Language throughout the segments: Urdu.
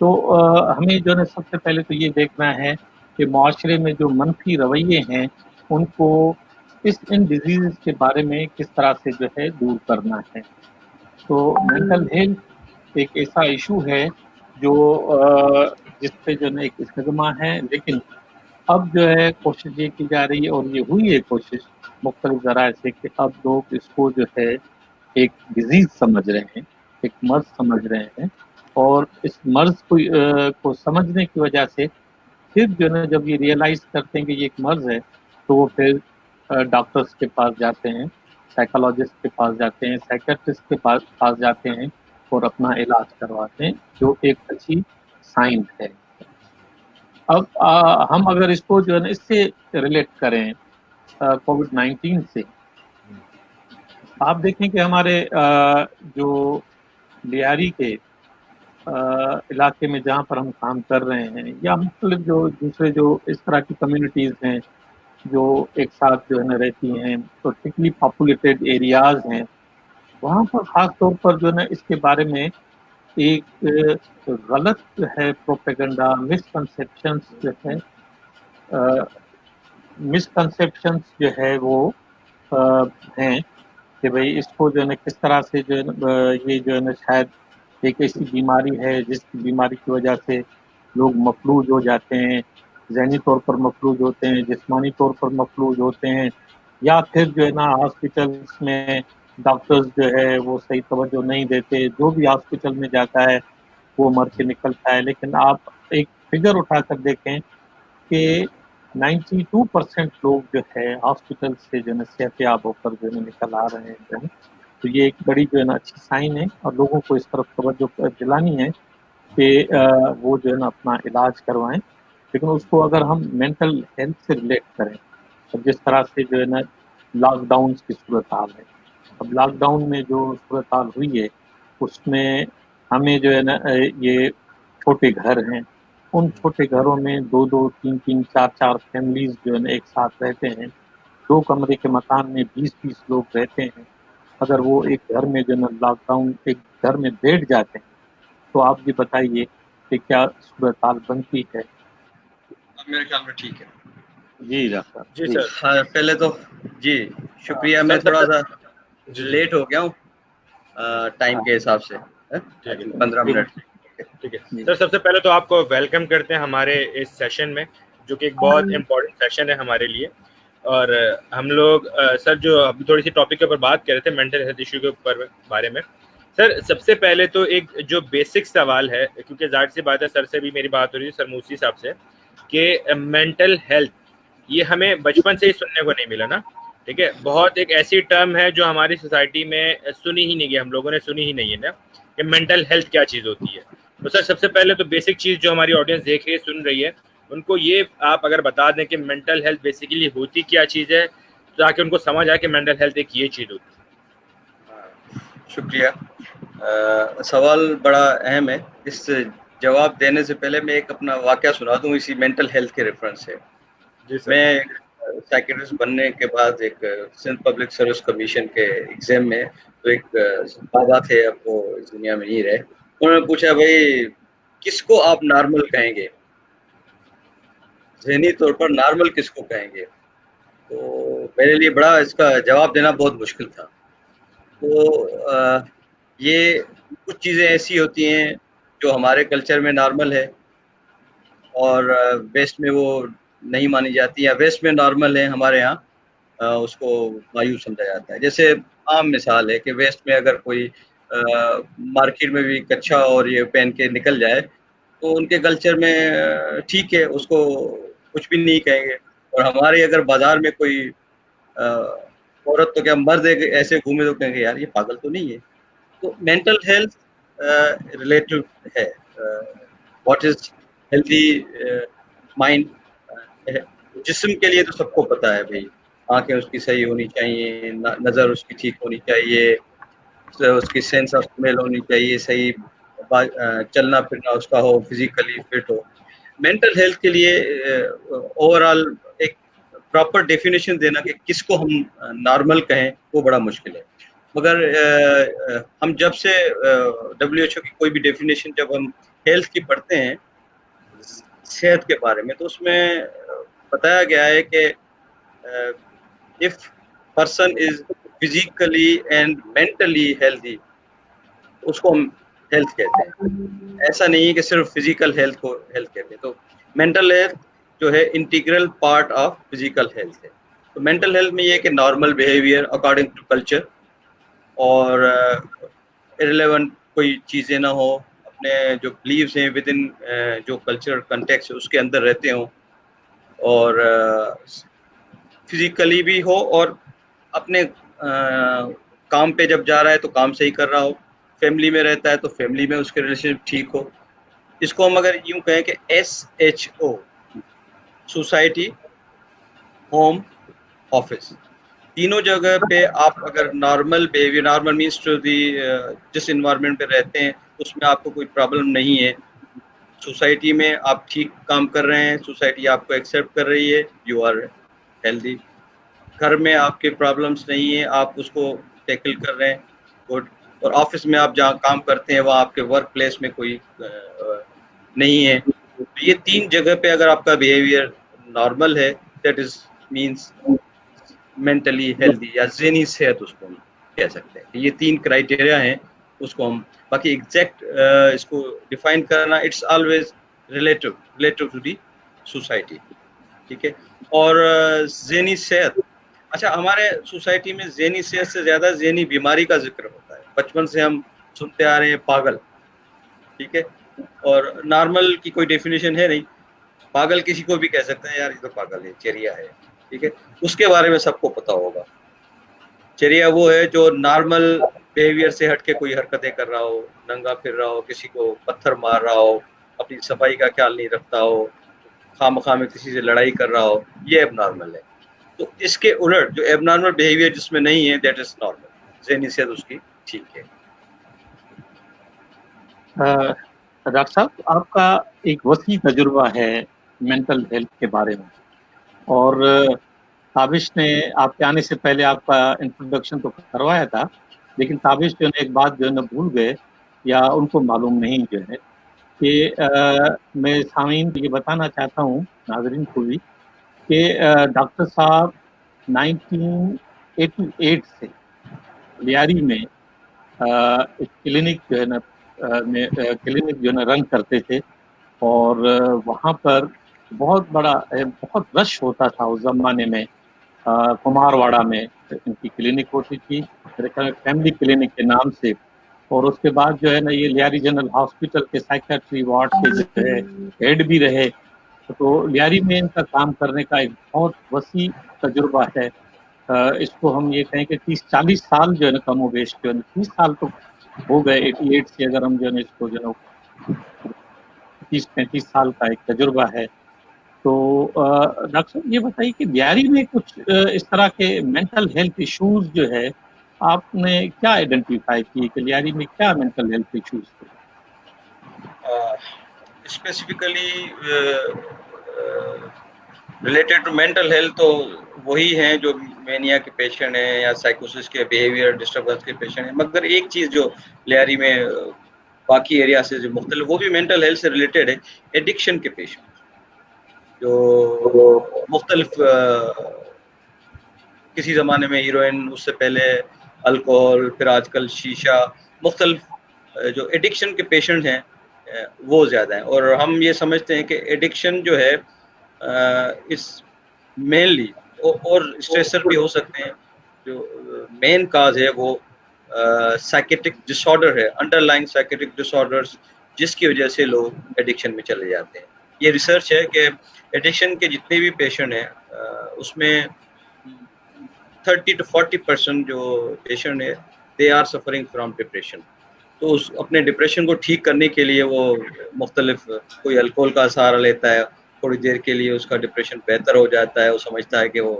تو ہمیں جو ہے سب سے پہلے تو یہ دیکھنا ہے کہ معاشرے میں جو منفی رویے ہیں ان کو ان ڈیزیز کے بارے میں کس طرح سے جو ہے دور کرنا ہے. تو مینٹل ہیلتھ ایک ایسا ایشو ہے جو جس پہ جو ہے ایک اسٹگما ہے، لیکن اب جو ہے کوشش یہ کی جا رہی ہے اور یہ ہوئی ہے کوشش مختلف ذرائع سے کہ اب لوگ اس کو جو ہے ایک ڈیزیز سمجھ رہے ہیں، ایک مرض سمجھ رہے ہیں، اور اس مرض کو سمجھنے کی وجہ سے پھر جو ہے جب یہ ریئلائز کرتے ہیں کہ یہ ایک مرض ہے تو وہ پھر ڈاکٹرس کے پاس جاتے ہیں، سائیکالوجسٹ کے پاس جاتے ہیں، سائیکٹرسٹ کے پاس جاتے ہیں اور اپنا علاج کرواتے ہیں، جو ایک اچھی سائن ہے. اب ہم اگر اس کو جو ہے نا اس سے ریلیٹ کریں کووڈ-19 سے، آپ دیکھیں کہ ہمارے جو لیاری کے علاقے میں جہاں پر ہم کام کر رہے ہیں یا مختلف جو دوسرے جو اس طرح کی کمیونٹیز ہیں جو ایک ساتھ جو ہے نا رہتی ہیں، تو تھکلی پاپولیٹڈ ایریاز ہیں، وہاں پر خاص طور پر جو ہے نا اس کے بارے میں ایک غلط ہے پروپیگنڈا، مسکنسیپشنس جو ہے وہ ہیں کہ بھئی اس کو جو ہے نا کس طرح سے جو ہے نا یہ جو ہے نا شاید ایک ایسی بیماری ہے جس کی بیماری کی وجہ سے لوگ مفلوج ہو جاتے ہیں، ذہنی طور پر مفلوج ہوتے ہیں، جسمانی طور پر مفلوج ہوتے ہیں، یا پھر جو ہے نا ہاسپٹلس میں ڈاکٹرز جو ہے وہ صحیح توجہ نہیں دیتے، جو بھی ہاسپٹل میں جاتا ہے وہ مر کے نکلتا ہے. لیکن آپ ایک فگر اٹھا کر دیکھیں کہ 92% لوگ جو ہے ہاسپٹل سے جو ہے صحت یاب ہو کر جو ہے نکل آ رہے ہیں. تو یہ ایک بڑی جو ہے نا اچھی سائن ہے اور لوگوں کو اس طرف توجہ دلانی ہے کہ وہ جو ہے نا اپنا علاج کروائیں. لیکن اس کو اگر ہم مینٹل ہیلتھ سے ریلیٹ کریں، اب جس طرح سے جو ہے نا لاک ڈاؤن کی صورتحال ہے، اب لاک ڈاؤن میں جو صورتحال ہوئی ہے اس میں ہمیں جو ہے نا یہ چھوٹے گھر ہیں، ان چھوٹے گھروں میں 2-2 3-3 4-4 فیملیز جو ہے نا ایک ساتھ رہتے ہیں، 2 کمرے کے مکان میں 20-20 لوگ رہتے ہیں. اگر وہ ایک گھر میں جو ہے نا لاک ڈاؤن ایک گھر میں بیٹھ جاتے ہیں تو آپ یہ بتائیے کہ کیا صورتحال بنتی ہے. میرے خیال میں ٹھیک ہے. جی ڈاکٹر. جی سر. ہاں پہلے تو جی شکریہ، میں تھوڑا سا لیٹ ہو گیا ہوں ٹائم کے حساب سے، 15 منٹ. ٹھیک ہے سر، سب سے پہلے تو آپ کو ویلکم کرتے ہیں ہمارے اس سیشن میں، جو کہ ایک بہت امپورٹنٹ سیشن ہے ہمارے لیے. اور ہم لوگ سر جو ابھی تھوڑی سی ٹاپک کے اوپر بات کر رہے تھے مینٹل ہیلتھ ایشو کے اوپر بارے میں. سر سب سے پہلے تو ایک جو بیسک سوال ہے، کیونکہ ظاہر سی بات ہے سر سے بھی میری بات ہو رہی ہے، سر موسی صاحب سے، کہ مینٹل ہیلتھ یہ ہمیں بچپن سے ہی سننے کو نہیں ملا نا. ٹھیک ہے، بہت ایک ایسی ٹرم ہے جو ہماری سوسائٹی میں سنی ہی نہیں گئی، ہم لوگوں نے سنی ہی نہیں ہے نا کہ مینٹل ہیلتھ کیا چیز ہوتی ہے. تو سر سب سے پہلے تو بیسک چیز جو ہماری آڈینس دیکھ رہی ہے، سن رہی ہے، ان کو یہ آپ اگر بتا دیں کہ مینٹل ہیلتھ بیسیکلی ہوتی کیا چیز ہے، تاکہ ان کو سمجھ آئے کہ مینٹل ہیلتھ ایک یہ چیز ہوتی ہے. شکریہ. سوال بڑا اہم ہے. اس جواب دینے سے پہلے میں ایک اپنا واقعہ سنا دوں اسی مینٹل ہیلتھ کے ریفرنس سے. جی سر. میں سائیکٹرسٹ بننے کے بعد ایک سندھ پبلک سروس کمیشن کے ایگزام میں، تو ایک بابا تھے، اب وہ اس دنیا میں نہیں رہے، انہوں نے پوچھا بھائی کس کو آپ نارمل کہیں گے، ذہنی طور پر نارمل کس کو کہیں گے. تو میرے لیے بڑا اس کا جواب دینا بہت مشکل تھا. تو یہ کچھ چیزیں ایسی ہوتی ہیں جو ہمارے کلچر میں نارمل ہے اور ویسٹ میں وہ نہیں مانی جاتی، یا ویسٹ میں نارمل ہے ہمارے ہاں اس کو مایوس سمجھا جاتا ہے. جیسے عام مثال ہے کہ ویسٹ میں اگر کوئی مارکیٹ میں بھی کچھا اور یہ پہن کے نکل جائے تو ان کے کلچر میں ٹھیک ہے، اس کو کچھ بھی نہیں کہیں گے. اور ہمارے اگر بازار میں کوئی عورت تو کیا مرد ایسے گھومے تو کہیں گے یار یہ پاگل تو نہیں ہے. تو مینٹل ہیلتھ ریلیٹڈ ہے. What is healthy mind. جسم کے لیے تو سب کو پتا ہے بھائی، آنکھیں اس کی صحیح ہونی چاہیے، نظر اس کی ٹھیک ہونی چاہیے، اس کی سینس آف اسمیل ہونی چاہیے، صحیح چلنا پھرنا اس کا ہو، فزیکلی فٹ ہو. مینٹل ہیلتھ کے لیے اوور آل ایک پراپر ڈیفینیشن دینا کہ کس کو ہم نارمل کہیں وہ بڑا مشکل ہے. مگر ہم جب سے WHO کی کوئی بھی ڈیفینیشن جب ہم ہیلتھ کی پڑھتے ہیں صحت کے بارے میں تو اس میں بتایا گیا ہے کہ if person is physically and mentally healthy اس کو ہم ہیلتھ کہتے ہیں. ایسا نہیں ہے کہ صرف فزیکل ہیلتھ کو ہیلتھ کہتے ہیں. تو مینٹل ہیلتھ جو ہے integral part of physical health ہے. تو مینٹل ہیلتھ میں یہ کہ normal behaviour according to culture اور ارریلیونٹ کوئی چیزیں نہ ہو, اپنے جو بلیوز ہیں ود ان جو کلچرل کنٹیکسٹ اس کے اندر رہتے ہوں, اور فزیکلی بھی ہو اور اپنے کام پہ جب جا رہا ہے تو کام صحیح کر رہا ہو, فیملی میں رہتا ہے تو فیملی میں اس کے ریلیشن ٹھیک ہو. اس کو ہم اگر یوں کہیں کہ SHO سوسائٹی, ہوم, آفس, تینوں جگہ پہ آپ اگر normal behaviour, normal means to the جس انوائرمنٹ پہ رہتے ہیں اس میں آپ کو کوئی پرابلم نہیں ہے, سوسائٹی میں آپ ٹھیک کام کر رہے ہیں, سوسائٹی آپ کو ایکسیپٹ کر رہی ہے, یو آر ہیلدی. گھر میں آپ کے پرابلمس نہیں ہیں, آپ اس کو ٹیکل کر رہے ہیں, گڈ. اور آفس میں آپ جہاں کام کرتے ہیں وہاں آپ کے ورک پلیس میں کوئی نہیں ہے. تو یہ تین جگہ پہ اگر آپ کا بیہیویئر نارمل ہے, that is means mentally healthy یا ذہنی صحت اس کو ہم کہہ سکتے ہیں. یہ تین کرائٹیریا ہیں اس کو ہم, باقی ایگزیکٹ اس کو ڈیفائن کرنا it's always relative to the society, ٹھیک ہے. اور ذہنی صحت, اچھا ہمارے سوسائٹی میں ذہنی صحت سے زیادہ ذہنی بیماری کا ذکر ہوتا ہے. بچپن سے ہم سنتے آ رہے ہیں پاگل, ٹھیک ہے, اور نارمل کی کوئی ڈیفینیشن ہے نہیں. پاگل کسی کو بھی کہہ سکتے ہیں, یار یہ تو پاگل ہے, چریا ہے, ٹھیک ہے. اس کے بارے میں سب کو پتا ہوگا. چریا وہ ہے جو نارمل بیہیویئر سے ہٹ کے کوئی حرکتیں کر رہا ہو, ننگا پھر رہا ہو, کسی کو پتھر مار رہا ہو, اپنی صفائی کا خیال نہیں رکھتا ہو, خواہ میں کسی سے لڑائی کر رہا ہو, یہ اب نارمل ہے. تو اس کے الٹ جو ایب نارمل بیہیویئر جس میں نہیں ہے, دیٹ از نارمل, ذہنی صحت اس کی ٹھیک ہے. ڈاکٹر صاحب, آپ کا ایک وسیع تجربہ ہے مینٹل ہیلتھ کے بارے میں, اور تابش نے آپ کے آنے سے پہلے آپ کا انٹروڈکشن تو کروایا تھا, لیکن تابش جو ہے ایک بات جو ہے نا بھول گئے یا ان کو معلوم نہیں جو ہے کہ میں سامعین کو یہ بتانا چاہتا ہوں, ناظرین کو بھی, کہ ڈاکٹر صاحب 1988 سے لیاری میں ایک کلینک جو ہے نا رن کرتے تھے, اور وہاں پر بہت رش ہوتا تھا اس زمانے میں. کمار واڑہ میں ان کی کلینک ہوتی تھی, میرے خیال فیملی کلینک کے نام سے. اور اس کے بعد جو ہے نا یہ لیاری جنرل ہاسپٹل کے سائیکیٹری وارڈ کے جو ہے ہیڈ بھی رہے. تو لیاری میں ان کا کام کرنے کا ایک بہت وسیع تجربہ ہے. اس کو ہم یہ کہیں کہ 30-40 سال جو ہے نا کم و بیش جو ہے 30 سال تو ہو گئے 88 سے, اگر ہم جو ہے اس کو جو ہے 30-35 سال کا ایک تجربہ ہے. تو ڈاکٹر صاحب یہ بتائیے کہ لیاری میں کچھ اس طرح کے مینٹل ہیلتھ ایشوز جو ہے آپ نے کیا آئیڈینٹیفائی کی کہ لیاری میں کیا مینٹل ہیلتھ ایشوز تھے؟ Specifically related to mental health تو وہی ہیں جو مینیا کے پیشنٹ ہیں یا سائیکوسس کے بیہیویئر ڈسٹربنس کے پیشنٹ ہیں. مگر ایک چیز جو لیاری میں باقی ایریا سے جو مختلف, وہ بھی مینٹل ہیلتھ سے ریلیٹڈ ہے, ایڈکشن کے پیشنٹ جو مختلف کسی زمانے میں ہیروئن, اس سے پہلے الکوہول, پھر آج کل شیشہ, مختلف جو ایڈکشن کے پیشنٹ ہیں وہ زیادہ ہیں. اور ہم یہ سمجھتے ہیں کہ ایڈکشن جو ہے اس مینلی اور اسٹریسر بھی ہو سکتے ہیں, جو مین کاز ہے وہ سائیکیٹرک ڈس آرڈر ہے, انڈر لائن سائیکیٹرک ڈس آرڈرز, جس کی وجہ سے لوگ ایڈکشن میں چلے جاتے ہیں. یہ ریسرچ ہے کہ ایڈکشن کے جتنے بھی پیشنٹ ہیں اس میں 30 to 40% جو پیشنٹ ہے they are suffering from depression. تو اس اپنے ڈپریشن کو ٹھیک کرنے کے لیے وہ مختلف, کوئی الکوہول کا سہارا لیتا ہے, تھوڑی دیر کے لیے اس کا ڈپریشن بہتر ہو جاتا ہے, وہ سمجھتا ہے کہ وہ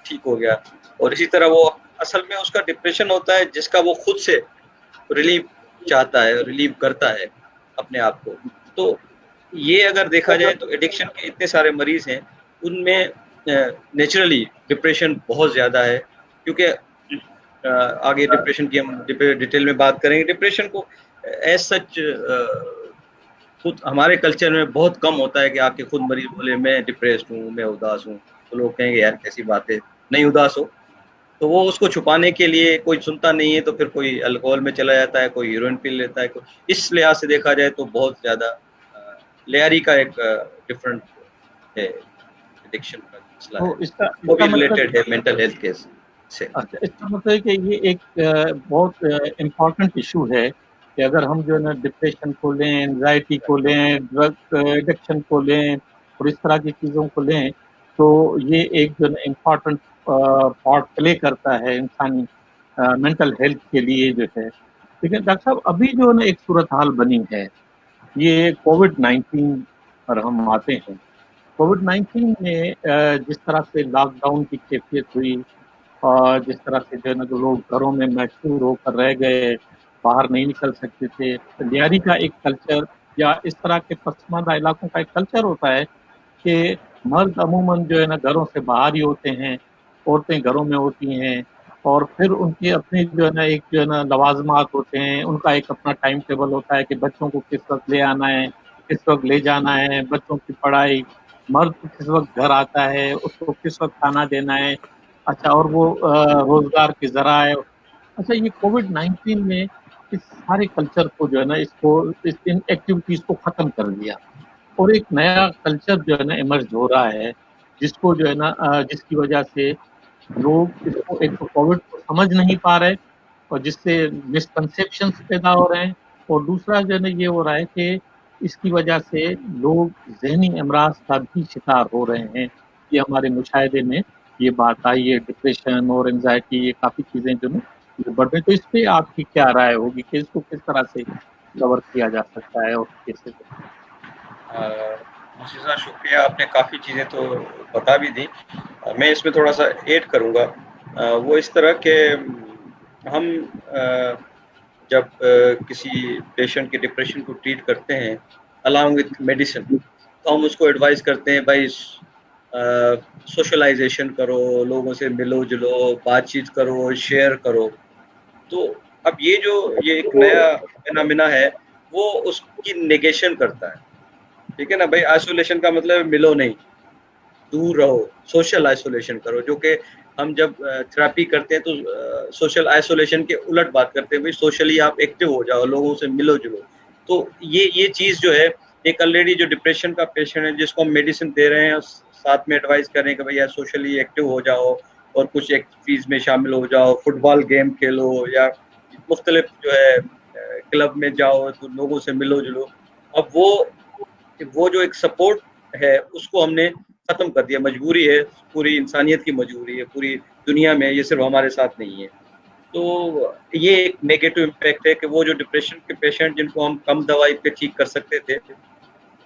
ٹھیک ہو گیا. اور اسی طرح وہ اصل میں اس کا ڈپریشن ہوتا ہے جس کا وہ خود سے ریلیف چاہتا ہے, ریلیو کرتا ہے اپنے آپ کو. تو یہ اگر دیکھا جائے تو ایڈکشن کے اتنے سارے مریض ہیں, ان میں نیچرلی ڈپریشن بہت زیادہ ہے, کیونکہ آگے ڈپریشن کی ہم ڈیٹیل میں بات کریں گے. ڈپریشن کو ایز سچ خود ہمارے کلچر میں بہت کم ہوتا ہے کہ آ کے خود مریض بولے میں ڈپریسڈ ہوں, میں اداس ہوں, تو لوگ کہیں گے یار کیسی بات ہے, نہیں اداس ہو. تو وہ اس کو چھپانے کے لیے کوئی سنتا نہیں ہے, تو پھر کوئی الکوہول میں چلا جاتا ہے, کوئی ہیروئن پی لیتا ہے. اس لحاظ سے دیکھا جائے تو بہت زیادہ لیاری کا ایک ڈفرنٹ ہے ایڈکشن کا مسئلہ تو ہے, اس کا وہ بھی مطلب ریلیٹڈ ہے مینٹل ہیلتھ کے سے. اچھا, اس کا مطلب ہے کہ یہ ایک بہت امپورٹنٹ ایشو ہے کہ اگر ہم جو ہے نا ڈپریشن کو لیں, انزائٹی کو لیں, ڈرگ ایڈکشن کو لیں اور اس طرح کی چیزوں کو لیں, تو یہ ایک جو ہے نا امپورٹنٹ پارٹ پلے کرتا ہے انسانی مینٹل ہیلتھ کے لیے جو ہے. لیکن ڈاکٹر صاحب ابھی جو ہے نا ایک صورتحال بنی ہے, یہ کووڈ-19 پر ہم آتے ہیں. کووڈ-19 میں جس طرح سے لاک ڈاؤن کی کیفیت ہوئی اور جس طرح سے جو ہے نا لوگ گھروں میں محصور ہو کر رہ گئے, باہر نہیں نکل سکتے تھے. لیاری کا ایک کلچر یا اس طرح کے پسماندہ علاقوں کا ایک کلچر ہوتا ہے کہ مرد عموماً جو ہے نا گھروں سے باہر ہی ہوتے ہیں, عورتیں گھروں میں ہوتی ہیں, اور پھر ان کے اپنے جو ہے نا ایک جو ہے نا لوازمات ہوتے ہیں, ان کا ایک اپنا ٹائم ٹیبل ہوتا ہے کہ بچوں کو کس وقت لے آنا ہے, کس وقت لے جانا ہے, بچوں کی پڑھائی, مرد کس وقت گھر آتا ہے, اس کو کس وقت کھانا دینا ہے. اچھا, اور وہ روزگار کے ذرائع. اچھا, یہ کووڈ-19 میں اس سارے کلچر کو جو ہے نا ان ایکٹیویٹیز کو ختم کر دیا, اور ایک نیا کلچر جو ہے نا ایمرج ہو رہا ہے, جس کو جو ہے نا جس کی وجہ سے لوگ اس کو ایک تو کووڈ کو سمجھ نہیں پا رہے, اور جس سے مسکنسیپشنز پیدا ہو رہے ہیں, اور دوسرا جو ہے نا یہ ہو رہا ہے کہ اس کی وجہ سے لوگ ذہنی امراض کا بھی شکار ہو رہے ہیں. یہ ہمارے مشاہدے میں یہ بات آئی ہے, ڈپریشن اور انزائٹی, یہ کافی چیزیں جو نا بڑھ رہی. تو اس پہ آپ کی کیا رائے ہوگی کہ اس کو کس طرح سے کور کیا جا سکتا ہے اور کیسے؟ مجھے شکریہ, آپ نے کافی چیزیں تو بتا بھی دی. میں اس میں تھوڑا سا ایڈ کروں گا. وہ اس طرح کہ ہم جب کسی پیشنٹ کے ڈپریشن کو ٹریٹ کرتے ہیں along with میڈیسن, تو ہم اس کو ایڈوائز کرتے ہیں بھائی سوشلائزیشن کرو, لوگوں سے ملو جلو, بات چیت کرو, شیئر کرو. تو اب یہ ایک نیا فینامنا ہے, وہ اس کی نیگیشن کرتا ہے. ٹھیک ہے نا بھائی, آئسولیشن کا مطلب ملو نہیں, دور رہو, سوشل آئسولیشن کرو. جو کہ ہم جب تھراپی کرتے ہیں تو سوشل آئسولیشن کے الٹ بات کرتے ہیں, بھائی سوشلی آپ ایکٹیو ہو جاؤ, لوگوں سے ملو جلو. تو یہ چیز جو ہے, ایک آلریڈی جو ڈپریشن کا پیشنٹ ہے جس کو ہم میڈیسن دے رہے ہیں, ساتھ میں ایڈوائز کریں کہ بھائی یار سوشلی ایکٹیو ہو جاؤ اور کچھ ایکٹیویٹیز میں شامل ہو جاؤ, فٹ بال گیم کھیلو یا مختلف جو ہے کلب میں جاؤ, تو لوگوں سے ملو جلو. اب وہ جو ایک سپورٹ ہے اس کو ہم نے ختم کر دیا. مجبوری ہے, پوری انسانیت کی مجبوری ہے, پوری دنیا میں, یہ صرف ہمارے ساتھ نہیں ہے. تو یہ ایک نیگیٹو امپیکٹ ہے کہ وہ جو ڈپریشن کے پیشنٹ جن کو ہم کم دوائی پہ ٹھیک کر سکتے تھے,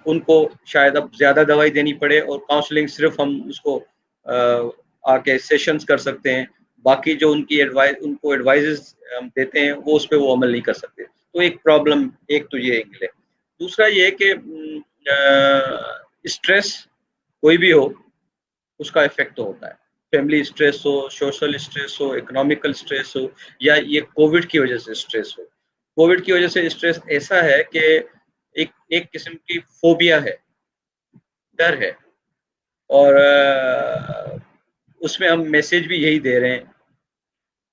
ان کو شاید اب زیادہ دوائی دینی پڑے, اور کاؤنسلنگ صرف ہم اس کو آ کے سیشنز کر سکتے ہیں. باقی جو ان کی ایڈوائزز ہم دیتے ہیں وہ اس پہ وہ عمل نہیں کر سکتے. تو ایک پرابلم, ایک تو یہ اینگل ہے. دوسرا یہ کہ اسٹریس کوئی بھی ہو اس کا افیکٹ ہوتا ہے. فیملی اسٹریس ہو, سوشل اسٹریس ہو, اکنامیکل اسٹریس ہو, یا یہ کووڈ کی وجہ سے اسٹریس ہو. کووڈ کی وجہ سے اسٹریس ایسا ہے کہ ایک قسم کی فوبیا ہے, ڈر ہے, اور اس میں ہم میسج بھی یہی دے رہے ہیں.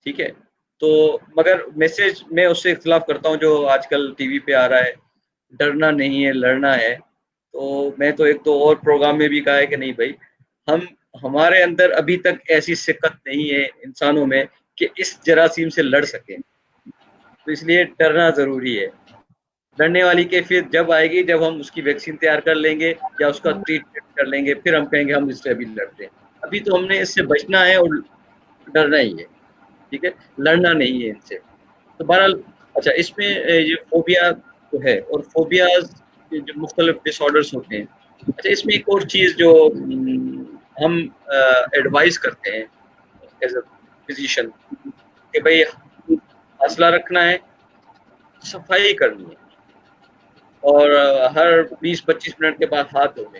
ٹھیک ہے, تو مگر میسج میں اس سے اختلاف کرتا ہوں جو آج کل ٹی وی پہ آ رہا ہے, ڈرنا نہیں ہے لڑنا ہے. تو میں تو ایک تو اور پروگرام میں بھی کہا ہے کہ نہیں بھائی, ہمارے اندر ابھی تک ایسی سکت نہیں ہے انسانوں میں کہ اس جراثیم سے لڑ سکیں. تو اس لیے ڈرنا ضروری ہے. ڈرنے والی کیفیت جب آئے گی جب ہم اس کی ویکسین تیار کر لیں گے یا اس کا ٹریٹمنٹ کر لیں گے, پھر ہم کہیں گے ہم اس سے ابھی لڑتے ہیں. ابھی تو ہم نے اس سے بچنا ہے اور ڈرنا ہی ہے. ٹھیک ہے, لڑنا نہیں ہے ان سے. تو بہرحال اچھا, اس میں یہ فوبیا تو ہے, اور فوبیاز جو مختلف ڈس آرڈرس ہوتے ہیں. اچھا, اس میں ایک اور چیز جو ہم ایڈوائز کرتے ہیں ایز اے فزیشین کہ بھائی حوصلہ رکھنا ہے, صفائی کرنی ہے, اور ہر 20-25 منٹ کے بعد ہاتھ دھونے.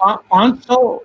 500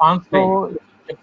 500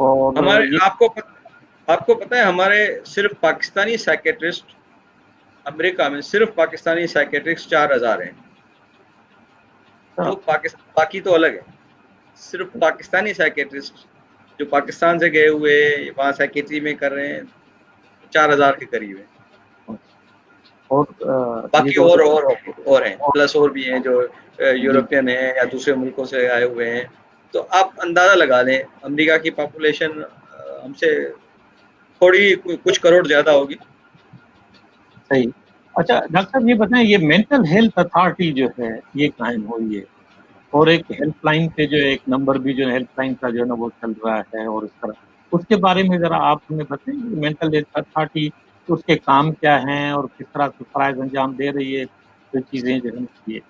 اور ہمارے یہ آپ کو پتہ ہے ہمارے صرف پاکستانی سائیکیٹرسٹ امریکہ میں صرف پاکستانی سائیکیٹرسٹ 4000 ہیں. جو باقی تو الگ ہے. صرف پاکستانی سائیکیٹرسٹ جو پاکستان سے گئے ہوئے وہاں سائیکیٹری میں کر رہے ہیں 4000 کے قریب ہیں. اور باقی اور ہیں پلس اور بھی ہیں جو یورپین ہیں یا دوسرے ملکوں سے آئے ہوئے ہیں. تو آپ اندازہ لگا لیں امریکہ کی پاپولیشن ہم سے تھوڑی کچھ کروڑ زیادہ ہوگی. صحیح. اچھا ڈاکٹر صاحب یہ بتائیں یہ مینٹل ہیلتھ اتھارٹی جو ہے یہ قائم ہوئی ہے اور ایک ہیلپ لائن پہ جو ایک نمبر بھی جو ہیلپ لائن کا جو ہے نا وہ چل رہا ہے اور اس طرح اس کے بارے میں ذرا آپ ہمیں بتائیں مینٹل ہیلتھ اتھارٹی اس کے کام کیا ہیں اور کس طرح سے فرائض انجام دے رہی ہے جو چیزیں جو ہے یہ.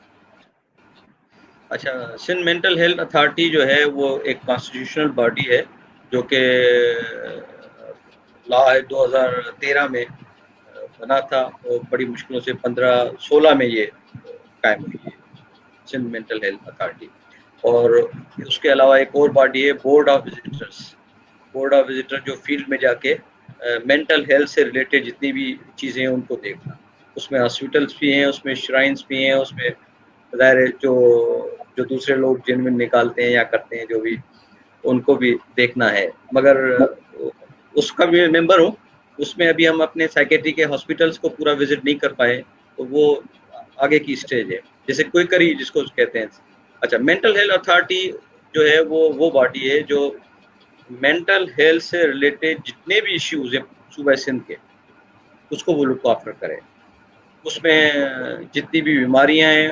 اچھا سندھ مینٹل ہیلتھ اتھارٹی جو ہے وہ ایک کانسٹیٹیوشنل باڈی ہے جو کہ لا 2013 میں بنا تھا اور بڑی مشکلوں سے 15-16 میں یہ قائم ہوئی ہے سندھ مینٹل ہیلتھ اتھارٹی. اور اس کے علاوہ ایک اور باڈی ہے بورڈ آف وزٹر جو فیلڈ میں جا کے مینٹل ہیلتھ سے ریلیٹڈ جتنی بھی چیزیں ہیں ان کو دیکھنا. اس میں ہاسپٹلس بھی ہیں, اس میں شرائنس بھی ہیں, اس میں ظاہر جو دوسرے لوگ جن میں نکالتے ہیں یا کرتے ہیں جو بھی ان کو بھی دیکھنا ہے. مگر اس کا بھی ممبر ہوں. اس میں ابھی ہم اپنے سائیکیٹری کے ہاسپٹلس کو پورا وزٹ نہیں کر پائے تو وہ آگے کی اسٹیج ہے جیسے کوئی کری جس کو کہتے ہیں. اچھا مینٹل ہیلتھ اتھارٹی جو ہے وہ باڈی ہے جو مینٹل ہیلتھ سے ریلیٹڈ جتنے بھی ایشوز ہیں صوبہ سندھ کے اس کو وہ لک آفٹر کرے. اس میں جتنی بھی بیماریاں ہیں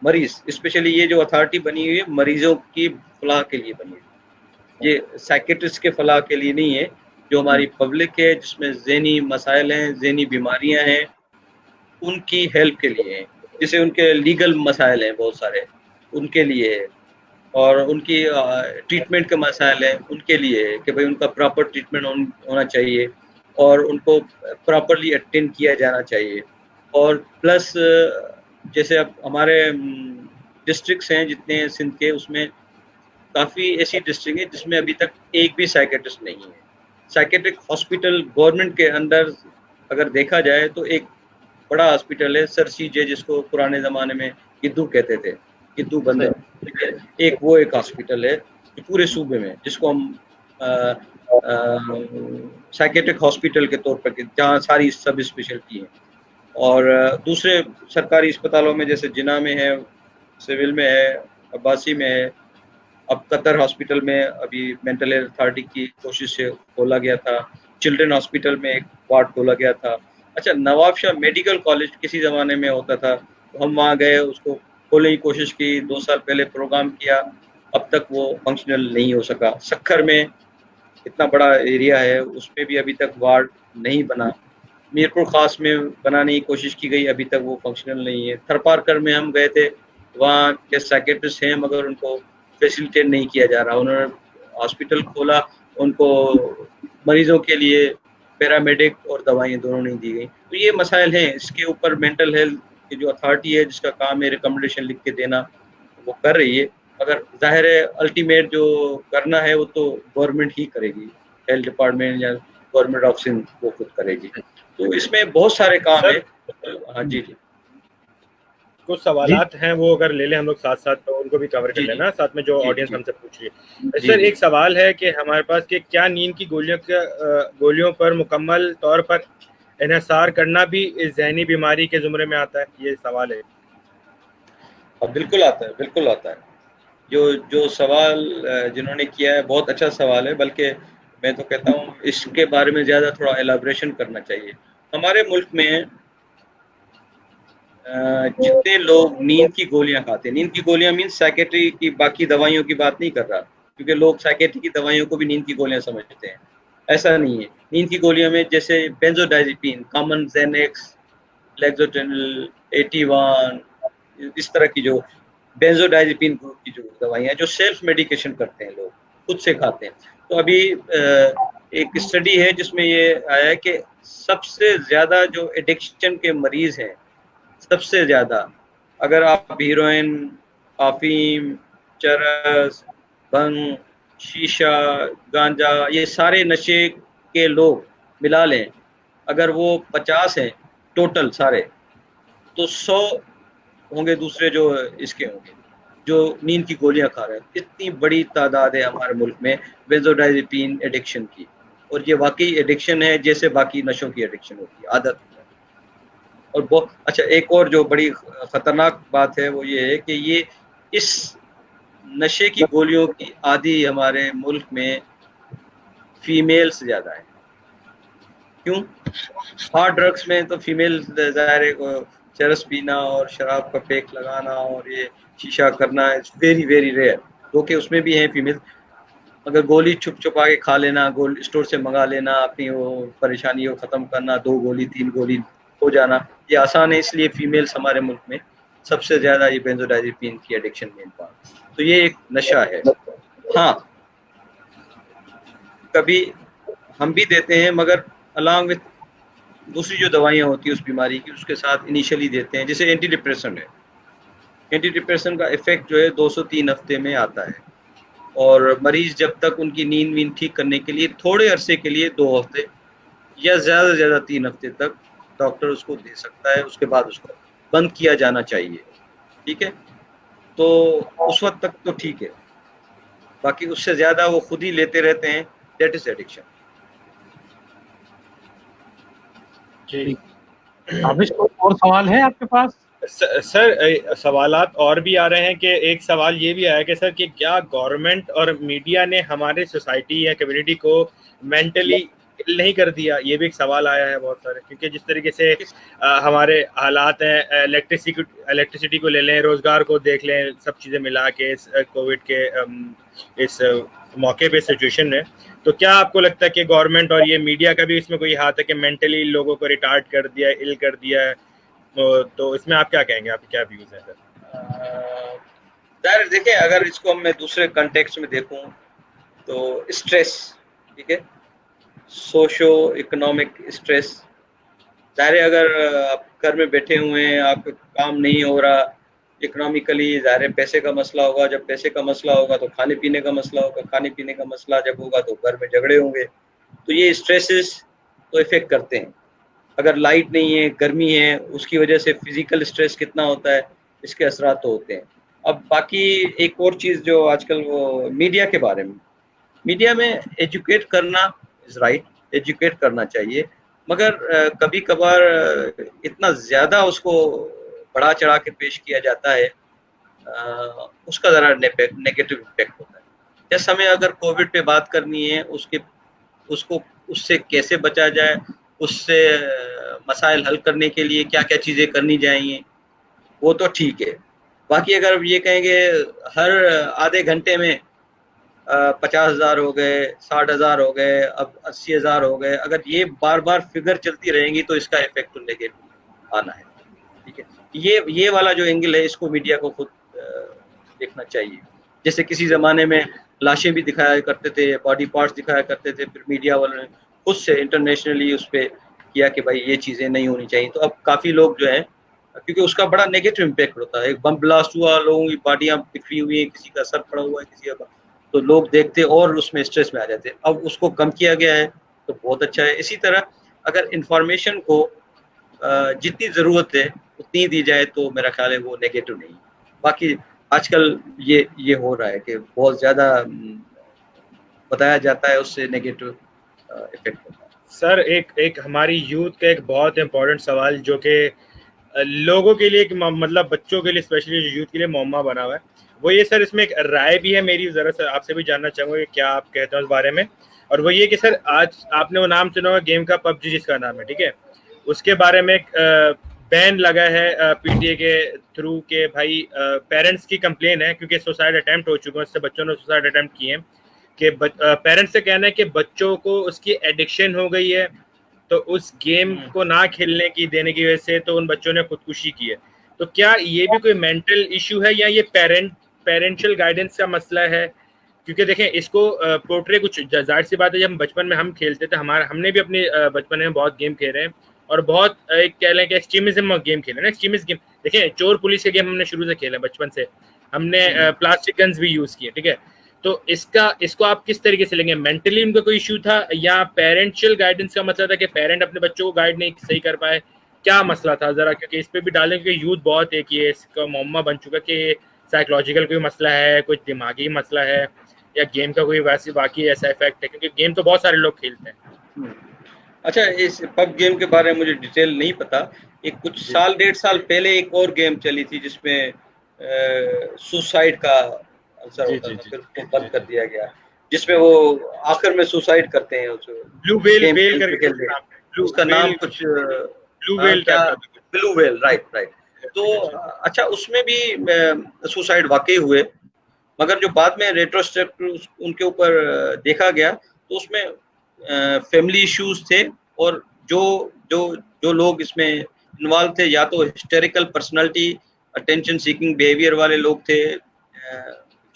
مریض اسپیشلی یہ جو اتھارٹی بنی ہوئی ہے مریضوں کی فلاح کے لیے بنی ہوئی. یہ سائیکیٹرسٹ کے فلاح کے لیے نہیں ہے. جو ہماری پبلک ہے جس میں ذہنی مسائل ہیں, ذہنی بیماریاں ہیں, ان کی ہیلپ کے لیے ہیں. جیسے ان کے لیگل مسائل ہیں بہت سارے ان کے لیے ہے, اور ان کی ٹریٹمنٹ کے مسائل ہیں ان کے لیے ہے کہ بھئی ان کا پراپر ٹریٹمنٹ ہونا چاہیے اور ان کو پراپرلی اٹینڈ کیا جانا چاہیے. اور پلس جیسے اب ہمارے ڈسٹرکٹس ہیں جتنے ہیں سندھ کے اس میں کافی ایسی ڈسٹرکٹ ہے جس میں ابھی تک ایک بھی سائیکیٹرسٹ نہیں ہے. سائیکیٹرک ہاسپٹل گورنمنٹ کے اندر اگر دیکھا جائے تو ایک بڑا ہاسپٹل ہے سر سی جے جس کو پرانے زمانے میں گدو کہتے تھے, گدو بندر. ایک ہاسپٹل ہے پورے صوبے میں جس کو ہم سائیکیٹرک ہاسپٹل کے طور پر جہاں ساری سب اسپیشلٹی ہیں. اور دوسرے سرکاری اسپتالوں میں جیسے جناح میں ہے, سول میں ہے, عباسی میں ہے. اب قطر ہاسپٹل میں ابھی مینٹل ہیلتھ اتھارٹی کی کوشش سے کھولا گیا تھا. چلڈرن ہاسپٹل میں ایک وارڈ کھولا گیا تھا. اچھا نواب شاہ میڈیکل کالج کسی زمانے میں ہوتا تھا تو ہم وہاں گئے, اس کو کھولنے کی کوشش کی, 2 سال پہلے پروگرام کیا, اب تک وہ فنکشنل نہیں ہو سکا. سکھر میں اتنا بڑا ایریا ہے اس میں بھی ابھی تک وارڈ نہیں بنا. میرپور خاص میں بنانے کی کوشش کی گئی, ابھی تک وہ فنکشنل نہیں ہے. تھرپارکر میں ہم گئے تھے, وہاں کے سائیکیٹرسٹ ہیں مگر ان کو فیسیلیٹیٹ نہیں کیا جا رہا. انہوں نے ہاسپٹل کھولا, ان کو مریضوں کے لیے پیرامیڈک اور دوائیں دونوں نہیں دی گئی. تو یہ مسائل ہیں. اس کے اوپر مینٹل ہیلتھ کی جو اتھارٹی ہے جس کا کام ہے ریکمنڈیشن لکھ کے دینا وہ کر رہی ہے. مگر ظاہر ہے الٹیمیٹ جو کرنا ہے وہ تو گورنمنٹ ہی کرے گی. ہیلتھ ڈپارٹمنٹ یا گورنمنٹ آف سندھ وہ خود کرے گی. تو اس میں بہت سارے کام ہیں. ہاں جی کچھ سوالات ہیں وہ اگر لے لیں ہم لوگ ساتھ ساتھ تو ان کو بھی کور کر لینا ساتھ میں جو جی آڈینس جی ہم سے پوچھ رہی ہے. سر ایک سوال ہے کہ ہمارے پاس کہ کیا نیند کی گولیوں پر مکمل طور پر انحصار کرنا بھی اس ذہنی بیماری کے زمرے میں آتا ہے؟ یہ سوال ہے. بالکل آتا ہے, بالکل آتا ہے. جو سوال جنہوں نے کیا ہے بہت اچھا سوال ہے, بلکہ میں تو کہتا ہوں اس کے بارے میں زیادہ تھوڑا ایلابریشن کرنا چاہیے. ہمارے ملک میں جتنے لوگ نیند کی گولیاں کھاتے ہیں, نیند کی گولیاں مینس سائیکیٹری کی باقی دوائیوں کی بات نہیں کر رہا, کیونکہ لوگ سائیکیٹری کی دوائیوں کو بھی نیند کی گولیاں سمجھتے ہیں. ایسا نہیں ہے. نیند کی گولیوں میں جیسے بینزوڈائزیپین, کامن زینیکس, لیگزوٹینل, 81, اس طرح کی جو بینزوڈائزیپین گروپ کی جو دوائیاں جو سیلف میڈیکیشن کرتے ہیں لوگ خود سے کھاتے ہیں. تو ابھی ایک اسٹڈی ہے جس میں یہ آیا ہے کہ سب سے زیادہ جو ایڈکشن کے مریض ہیں سب سے زیادہ, اگر آپ ہیروئن, افیم, چرس, بھنگ, شیشہ، گانجا، یہ سارے نشے کے لوگ ملا لیں، اگر وہ 50 ہیں ٹوٹل سارے، تو 100 ہوں گے دوسرے جو اس کے ہوں گے، جو نیند کی گولیاں کھا رہے ہیں. اتنی بڑی تعداد ہے ہمارے ملک میں بینزوڈائزپین ایڈکشن کی، اور یہ واقعی ایڈکشن ہے جیسے باقی نشوں کی ایڈکشن ہوتی ہے، عادت. اور بہت اچھا، ایک اور جو بڑی خطرناک بات ہے وہ یہ ہے کہ یہ اس نشے کی گولیوں کی عادی ہمارے ملک میں فیمیلز زیادہ ہیں. کیوں؟ ہارڈ ڈرگس میں تو فیمیل ظاہر ہے چرس پینا اور شراب کا پیک لگانا اور یہ شیشہ کرنا ویری ویری ریئر، کیونکہ اس میں بھی ہیں فیمیل. اگر گولی چھپ چھپا کے کھا لینا، گولی اسٹور سے منگا لینا، اپنی وہ پریشانی کو ختم کرنا، 2 گولی 3 گولی ہو جانا، یہ آسان ہے. اس لیے فیمیلز ہمارے ملک میں سب سے زیادہ یہ بینزوڈائزپین کی ایڈکشن مین پار. تو یہ ایک نشہ ہے. ہاں کبھی ہم بھی دیتے ہیں، مگر along with دوسری جو دوائیاں ہوتی ہیں اس بیماری کی، اس کے ساتھ انیشلی دیتے ہیں، جیسے اینٹی ڈپریسنٹ ہے. اینٹی ڈپریسنٹ کا ایفیکٹ جو ہے 2 سے 3 ہفتے میں آتا ہے، اور مریض جب تک ان کی نیند ویند ٹھیک کرنے کے لیے تھوڑے عرصے کے لیے 2 ہفتے یا زیادہ سے زیادہ 3 ہفتے تک ڈاکٹر اس کو دے سکتا ہے، اس کے بعد اس کو بند کیا جانا چاہیے. ٹھیک ہے، تو اس وقت تک تو ٹھیک ہے، باقی اس سے زیادہ وہ خود ہی لیتے رہتے ہیں، دیٹ از ایڈکشن. جی حافظ کوئی اور سوال ہے آپ کے پاس؟ سر سوالات اور بھی آ رہے ہیں کہ ایک سوال یہ بھی آیا کہ سر کہ کیا گورنمنٹ اور میڈیا نے ہمارے سوسائٹی یا کمیونٹی کو مینٹلی نہیں کر دیا؟ یہ بھی ایک سوال آیا ہے بہت سارے، کیونکہ جس طریقے سے ہمارے حالات ہیں، الیکٹریسٹی کو لے لیں، روزگار کو دیکھ لیں، سب چیزیں ملا کے اس کووڈ کے اس موقع پہ سچویشن ہے، تو کیا آپ کو لگتا ہے کہ گورنمنٹ اور یہ میڈیا کا بھی اس میں کوئی ہاتھ ہے کہ مینٹلی لوگوں کو ریٹارڈ کر دیا، ال کر دیا ہے؟ تو اس میں آپ کیا کہیں گے، آپ کیا ویوز ہیں سر؟ دیکھیں، اگر اس کو میں دوسرے کنٹیکسٹ میں دیکھوں تو اسٹریس، ٹھیک ہے، سوشو اکنامک اسٹریس. ظاہر اگر آپ گھر میں بیٹھے ہوئے ہیں، آپ کا کام نہیں ہو رہا، اکنامیکلی ظاہر پیسے کا مسئلہ ہوگا، جب پیسے کا مسئلہ ہوگا تو کھانے پینے کا مسئلہ ہوگا، کھانے پینے کا مسئلہ جب ہوگا تو گھر میں جھگڑے ہوں گے. تو یہ اسٹریسز تو افیکٹ کرتے ہیں. اگر لائٹ نہیں ہے، گرمی ہے، اس کی وجہ سے فزیکل اسٹریس کتنا ہوتا ہے، اس کے اثرات تو ہوتے ہیں. اب باقی ایک اور چیز جو آج کل وہ میڈیا کے بارے میں، میڈیا میں ایجوکیٹ کرنا از رائٹ، ایجوکیٹ کرنا چاہیے، مگر کبھی کبھار اتنا زیادہ اس کو بڑھا چڑھا کے پیش کیا جاتا ہے، اس کا ذرا نیگیٹو امپیکٹ ہوتا ہے. جیسے ہمیں اگر کووڈ پہ بات کرنی ہے، اس سے کیسے بچا جائے، اس سے مسائل حل کرنے کے لیے کیا کیا چیزیں کرنی چاہیے، وہ تو ٹھیک ہے. باقی اگر یہ کہیں گے ہر آدھے گھنٹے میں 50,000 ہو گئے، 60,000 ہو گئے، اب 80,000 ہو گئے، اگر یہ بار بار فگر چلتی رہیں گی تو اس کا افیکٹ تو نیگیٹو آنا ہے. ٹھیک ہے، یہ والا جو اینگل ہے اس کو میڈیا کو خود دیکھنا چاہیے. جیسے کسی زمانے میں لاشیں بھی دکھایا کرتے تھے، باڈی پارٹس دکھایا کرتے تھے، پھر میڈیا والوں نے خود سے انٹرنیشنلی اس پہ کیا کہ بھائی یہ چیزیں نہیں ہونی چاہیے. تو اب کافی لوگ جو ہیں، کیونکہ اس کا بڑا نیگیٹو امپیکٹ ہوتا ہے، ایک بم بلاسٹ ہوا، لوگوں کی باڈیاں بکھری ہوئی ہیں، کسی کا سر پڑا ہوا ہے، کسی کا، تو لوگ دیکھتے اور اس میں اسٹریس میں آ جاتے. اب اس کو کم کیا گیا ہے تو بہت اچھا ہے. اسی طرح اگر انفارمیشن کو جتنی ضرورت ہے اتنی دی جائے تو میرا خیال ہے وہ نیگیٹو نہیں. باقی آج کل یہ ہو رہا ہے کہ بہت زیادہ بتایا جاتا ہے، اس سے نیگیٹو افیکٹ ہوتا ہے. سر ایک ہماری یوتھ کا ایک بہت امپورٹنٹ سوال جو کہ لوگوں کے لیے، مطلب بچوں کے لیے اسپیشلی یوتھ کے لیے معمہ بنا ہوا ہے، وہ یہ سر، اس میں ایک رائے بھی ہے میری، ذرا سا آپ سے بھی جاننا چاہوں گا کہ کیا آپ کہتے ہیں اس بارے میں. اور وہ یہ کہ سر آج آپ نے وہ نام سنا ہوگا گیم کا، PUBG جس کا نام ہے، ٹھیک ہے، اس کے بارے میں ایک بین لگا ہے PTA کے تھرو کہ بھائی پیرنٹس کی کمپلین ہے، کیونکہ سوسائڈ اٹیمپٹ ہو چکے ہیں، اس سے بچوں نے سوسائڈ اٹیمپٹ کیے ہیں، کہ پیرنٹس سے کہنا ہے کہ بچوں کو اس کی ایڈکشن ہو گئی ہے، تو اس گیم کو نہ کھیلنے کی دینے کی وجہ سے تو ان بچوں نے خودکشی کی ہے. تو کیا یہ بھی کوئی مینٹل ایشو ہے یا یہ پیرنٹل گائیڈنس کا مسئلہ ہے؟ کیونکہ دیکھیں اس کو پورٹرے کچھ ظاہر سی بات ہے، جب ہم بچپن میں ہم کھیلتے تھے، ہم نے بھی اپنے بچپن میں بہت گیم کھیلے ہیں، اور بہت کہہ لیں کہ ایکسٹریمزم گیم کھیلے ہیں. ایکسٹریمسٹ گیم دیکھیں، چور پولیس کے گیم ہم نے شروع سے کھیلے ہیں بچپن سے، ہم نے پلاسٹک گنز بھی یوز کیے، ٹھیک ہے. تو اس کو آپ کس طریقے سے لیں گے؟ مینٹلی ان کا کوئی ایشو تھا یا پیرنٹشل گائیڈنس کا مسئلہ تھا کہ پیرنٹ اپنے بچوں کو گائیڈ نہیں صحیح کر پائے؟ کیا مسئلہ تھا ذرا، کیونکہ اس پہ بھی ڈالیں، کیونکہ یوتھ بہت ایک یہ اس کا معمہ بن چکا کہ سائیکولوجیکل کوئی مسئلہ ہے، کوئی دماغی مسئلہ ہے، یا گیم کا کوئی ویسے باقی ایسا افیکٹ ہے، کیونکہ گیم تو بہت سارے لوگ کھیلتے ہیں. اچھا، اس پب گیم کے بارے میں مجھے ڈیٹیل نہیں پتا. ایک کچھ سال 1.5 سال پہلے ایک اور گیم چلی تھی جس میں سوسائڈ کا اثر ہوتا تھا، پھر اس کو بند کر دیا گیا، جس میں وہ آخر میں سوسائڈ کرتے ہیں. بلو ویل کر کے اس کا نام کچھ بلو ویل، رائٹ. تو اچھا، اس میں بھی سوسائڈ واقعی ہوئے، مگر جو بعد میں ریٹروسپیکٹ ان کے اوپر دیکھا گیا تو اس میں فیملی ایشوز تھے، اور جو لوگ اس میں انوالو تھے یا تو hysterical personality, attention seeking behaviour والے لوگ تھے،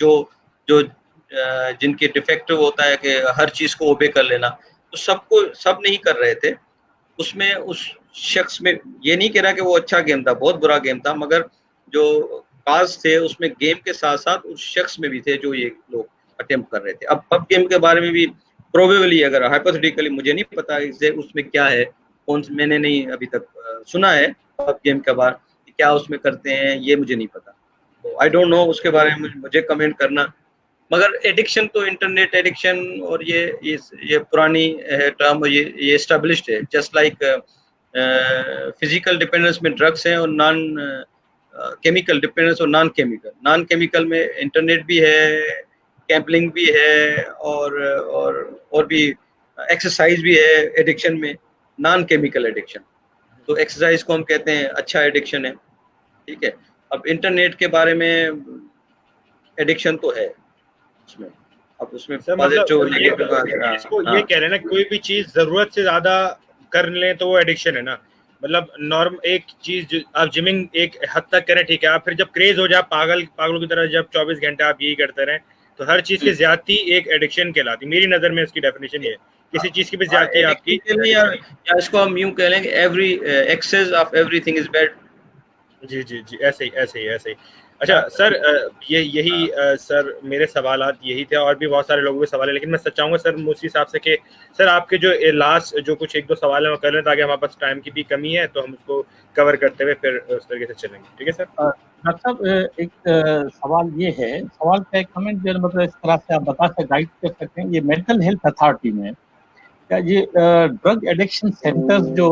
جو جن کے ڈیفیکٹو ہوتا ہے کہ ہر چیز کو اوبے کر لینا، تو سب نہیں کر رہے تھے. اس میں اس شخص میں یہ نہیں کہہ رہا کہ وہ اچھا گیم تھا، بہت برا گیم تھا، مگر جو کاز تھے اس میں گیم کے ساتھ ساتھ اس شخص میں بھی تھے جو یہ لوگ اٹیمپٹ کر رہے تھے. اب پب گیم کے بارے میں بھی پروبیبلی، اگر ہائپوتھیٹیکلی، مجھے نہیں پتا اس میں کیا ہے، میں نے نہیں ابھی تک سنا ہے پب گیم کے بارے میں کیا اس میں کرتے ہیں، یہ مجھے نہیں پتا. آئی ڈونٹ نو اس کے بارے میں مجھے کمنٹ کرنا. مگر ایڈکشن تو انٹرنیٹ ایڈکشن، اور یہ پرانی ٹرم، یہ اسٹیبلشڈ ہے. جسٹ لائک فزیکل ڈپینڈنس میں ڈرگس ہیں، اور نان کیمیکل ڈپینڈنس اور نان کیمیکل میں انٹرنیٹ بھی ہے، کیمپلنگ بھی ہے، اور بھی ایکسرسائز بھی ہے ایڈکشن میں، نان کیمیکل ایڈکشن. تو ایکسرسائز کو ہم کہتے ہیں اچھا ایڈکشن ہے، ٹھیک ہے. اب انٹرنیٹ کے بارے میں ایڈکشن تو ہے اس میں، اب اس میں پازیٹیو نیگیٹو اس کو یہ کہہ رہے ہیں نا، کوئی بھی چیز ضرورت سے زیادہ کر لیں تو وہ ایڈکشن ہے نا. مطلب نارم ایک چیز آپ جمنگ ایک حد تک کریں، ٹھیک ہے، آپ پھر جب کریز ہو جائے پاگلوں کی طرح، جب 24 گھنٹے آپ یہی کرتے رہیں، تو ہر چیز کی زیادتی ایک ایڈکشن کہلاتی. میری نظر میں اس کی ڈیفینیشن یہ ہے، کسی چیز کی بھی زیادتی آپ کی، یا اس کو ہم یوں کہہ لیں کہ every excess of everything is bad. جی ایسے ہی. اچھا سر، یہی سر میرے سوالات یہی تھے، اور بھی بہت سارے لوگوں کے سوال ہیں، لیکن میں سچ چاہوں گا سر موسی صاحب سے کہ سر آپ کے جو لاسٹ جو کچھ 1-2 سوال ہیں وہ کر لیں، تاکہ ہمارے پاس ٹائم کی بھی کمی ہے، تو ہم اس کو کور کرتے ہوئے پھر اس طریقے سے چلیں گے. ٹھیک ہے سر. ڈاکٹر صاحب، ایک سوال یہ ہے، سوال کا ایک کمنٹ جو مطلب اس طرح سے آپ بتا سے گائیڈ کر سکتے ہیں، یہ مینٹل ہیلتھ اتھارٹی میں کیا یہ ڈرگ ایڈکشن سینٹرز جو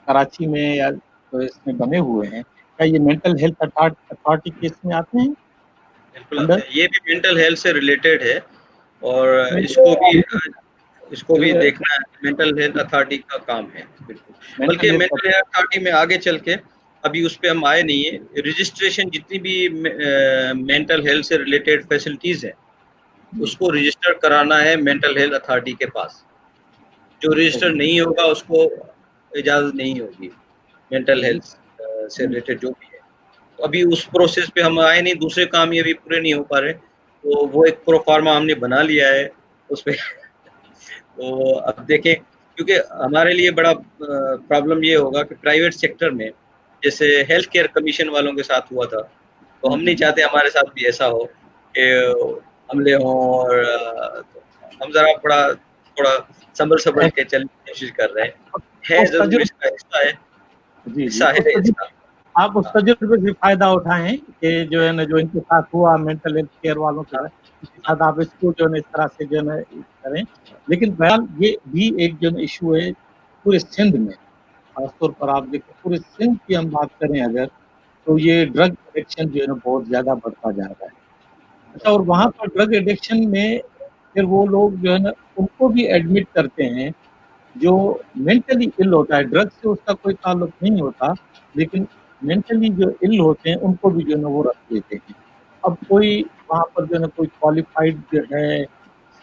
کراچی میں یا اس میں بنے ہوئے ہیں، کیا یہ مینٹل ہیلتھ اتھارٹی کے اس میں آتے ہیں؟ بالکل، یہ بھی مینٹل ہیلتھ سے ریلیٹڈ ہے، اور اس کو بھی دیکھنا مینٹل ہیلتھ اتھارٹی کا کام ہے. بالکل، بلکہ مینٹل ہیلتھ اتھارٹی میں آگے چل کے، ابھی اس پہ ہم آئے نہیں ہیں، رجسٹریشن جتنی بھی مینٹل ہیلتھ سے ریلیٹڈ فیسلٹیز ہیں اس کو رجسٹر کرانا ہے مینٹل ہیلتھ اتھارٹی کے پاس. جو رجسٹر نہیں ہوگا اس کو اجازت نہیں ہوگی مینٹل ہیلتھ سے ریلیٹڈ جو بھی ہے. ابھی اس پروسیس پہ ہم آئے نہیں، دوسرے کام یہ ابھی پورے نہیں ہو پا رہے، تو وہ ایک پرو فارما ہم نے بنا لیا ہے اس پہ. تو اب دیکھیں، کیونکہ ہمارے لیے بڑا پرابلم یہ ہوگا کہ پرائیویٹ سیکٹر میں جیسے ہیلتھ کیئر کمیشن والوں کے ساتھ ہوا تھا، تو ہم نہیں چاہتے ہمارے ساتھ بھی ایسا ہو کہ حملے ہوں، اور ہم ذرا تھوڑا سنبھل کے چلنے کی کوشش کر رہے ہیں. ضرور اس کا حصہ ہے اس کا. آپ اس تجربے سے فائدہ اٹھائیں کہ جو ہے نا، جو ان کے ساتھ ہوا مینٹل ہیلتھ کیئر والوں کے ساتھ، آپ اس کو جو ہے اس طرح سے جو ہے کریں. لیکن بہرحال یہ بھی ایک جو ایشو ہے پورے سندھ میں، خاص طور پر آپ دیکھیں پورے سندھ کی ہم بات کریں اگر، تو یہ ڈرگ ایڈکشن جو ہے نا بہت زیادہ بڑھتا جا رہا ہے. اچھا، اور وہاں پر ڈرگ ایڈکشن میں پھر وہ لوگ جو ہے نا ان کو بھی ایڈمٹ کرتے ہیں جو مینٹلی ال ہوتا ہے. ڈرگ سے اس کا کوئی تعلق نہیں ہوتا، لیکن مینٹلی جو ال ہوتے ہیں ان کو بھی جو ہے نا وہ رکھ لیتے ہیں. اب کوئی وہاں پر جو ہے نا کوئی کوالیفائڈ جو ہے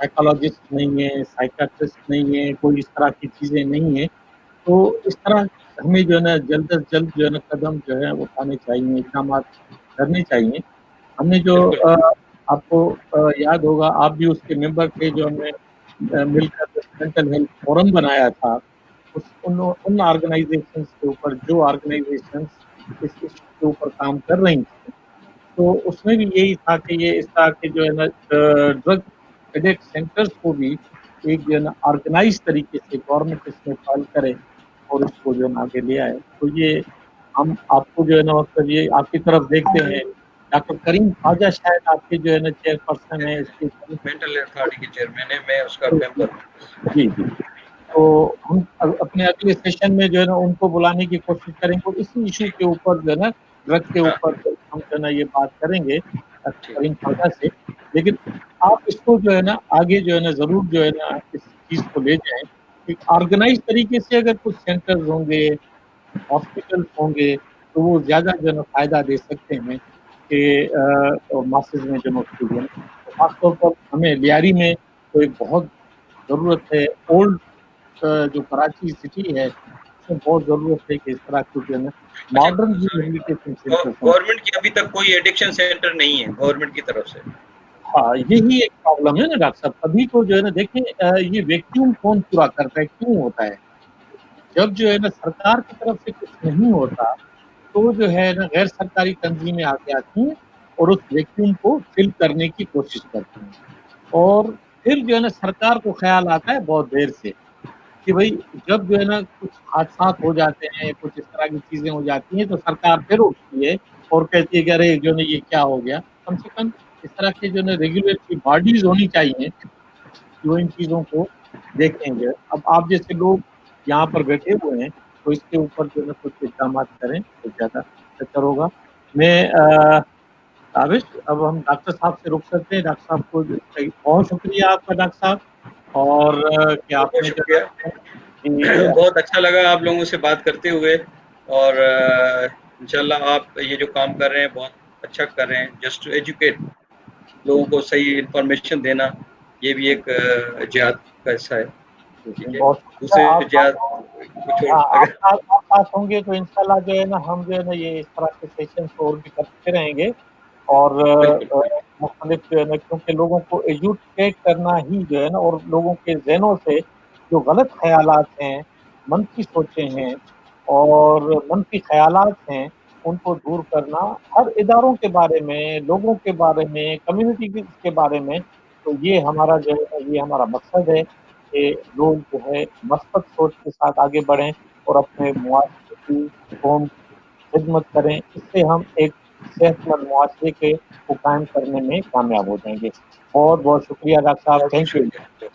سائیکالوجسٹ نہیں ہے، سائیکیٹرسٹ نہیں ہے، کوئی اس طرح کی چیزیں نہیں ہیں. تو اس طرح ہمیں جو ہے نا جلد از جلد جو ہے نا قدم جو ہے اٹھانے چاہیے، اقدامات کرنے چاہیے. ہم نے جو آپ کو یاد ہوگا، آپ بھی اس کے ممبر تھے، جو ہم نے مل کر مینٹل ہیلتھ فورم بنایا تھا. ان آرگنائزیشنز کے اوپر جو آرگنائزیشنز اس ایشو کے اوپر کام کر رہی تھیں، تو اس میں بھی یہی تھا کہ یہ اس طرح کے جو ہے نا ڈرگ ایڈکٹ سینٹرز کو بھی ایک جو ہے نا آرگنائز طریقے سے گورنمنٹ اس میں فائل کرے اور اس کو جو ہے نا آگے لے آئے. تو یہ ہم آپ کو جو ہے نا مطلب یہ آپ کی طرف دیکھتے ہیں. ڈاکٹر کریم خواجہ شاید آپ کے جو ہے نا چیئر پرسن ہے اس کی مینٹل اتھارٹی کے چیئرمین ہے, میں اس کا ممبر ہوں. جی جی. تو ہم اپنے اگلے سیشن میں جو ہے نا ان کو بلانے کی کوشش کریں گے, اسی ایشو کے اوپر جو ہے نا ڈرگ کے اوپر ہم جو ہے نا یہ بات کریں گے ڈاکٹر کریم خواجہ سے. لیکن آپ اس کو جو ہے نا آگے جو ہے نا ضرور جو ہے نا اس چیز کو لے جائیں. ایک آرگنائز طریقے سے اگر کچھ سینٹرز ہوں گے, ہاسپٹل ہوں گے, تو وہ زیادہ جو ہے نا فائدہ دے سکتے ہیں کہ ماسز میں جو ہے نا. خاص طور پر ہمیں لیاری میں تو ایک بہت ضرورت ہے. اولڈ جو کراچی سٹی ہے اس میں بہت ضرورت ہے کہ اس طرح کے جو ہے نا ماڈرن ریہیبلیٹیشن سینٹرز ہوں. گورنمنٹ کی ابھی تک کوئی ایڈکشن سینٹر نہیں ہے گورنمنٹ کی طرف سے. ہاں یہی ایک پرابلم ہے نا ڈاکٹر صاحب. ابھی تو جو ہے نا دیکھیں یہ ویکیوم کون پورا کرتا ہے, کیوں ہوتا ہے؟ جب جو ہے نا سرکار کی طرف سے کچھ نہیں ہوتا تو جو ہے نا غیر سرکاری تنظیمیں آگے آتی ہیں اور اس ویکیوم کو فل کرنے کی کوشش کرتی ہیں. اور پھر جو ہے نا سرکار کو خیال آتا ہے بہت دیر سے کہ بھائی جب جو ہے نا کچھ حادثات ہو جاتے ہیں, کچھ اس طرح کی چیزیں ہو جاتی ہیں, تو سرکار پھر اٹھتی ہے اور کہتی ہے کہ ارے جو ہے نا یہ کیا ہو گیا. کم سے کم اس طرح کی جو ہے نا ریگولیٹری باڈیز ہونی چاہیے جو ان چیزوں کو دیکھیں گے. اب آپ جیسے لوگ یہاں پر بیٹھے ہوئے ہیں تو اس کے اوپر جو ہے نا کچھ اقدامات کریں تو زیادہ بہتر ہوگا. میں تابش اب ہم ڈاکٹر صاحب سے رک سکتے ہیں. ڈاکٹر صاحب کو بہت شکریہ آپ کا ڈاکٹر صاحب, اور کہ بہت آپ بہت نے جو شکریہ. بہت اچھا لگا آپ لوگوں سے بات کرتے ہوئے, اور انشاءاللہ آپ یہ جو کام کر رہے ہیں بہت اچھا کر رہے ہیں. جسٹ ٹو ایجوکیٹ, لوگوں کو صحیح انفارمیشن دینا, یہ بھی ایک جہاد کا حصہ ہے. ٹھیک ہے, بہت دوسرے جہاد کو چھوڑ اگر آپ ہوں گے تو انشاءاللہ جو ہے نا ہم جو ہے نا یہ اس طرح کے سیشن اور بھی کرتے رہیں گے. اور بالکل مختلف جو ہے نا کیونکہ لوگوں کو ایجوکیٹ کرنا ہی جو ہے نا, اور لوگوں کے ذہنوں سے جو غلط خیالات ہیں, منفی سوچیں ہیں اور منفی خیالات ہیں, ان کو دور کرنا ہر اداروں کے بارے میں, لوگوں کے بارے میں, کمیونٹی کے بارے میں. تو یہ ہمارا جو ہے یہ ہمارا مقصد ہے کہ لوگ جو ہے مثبت سوچ کے ساتھ آگے بڑھیں اور اپنے معاشرے کی قوم خدمت کریں. اس سے ہم ایک صحت مند معاشرے کے کو قائم کرنے میں کامیاب ہو جائیں گے. بہت بہت شکریہ ڈاکٹر صاحب, بہت بہت تھینک یو. شکریہ.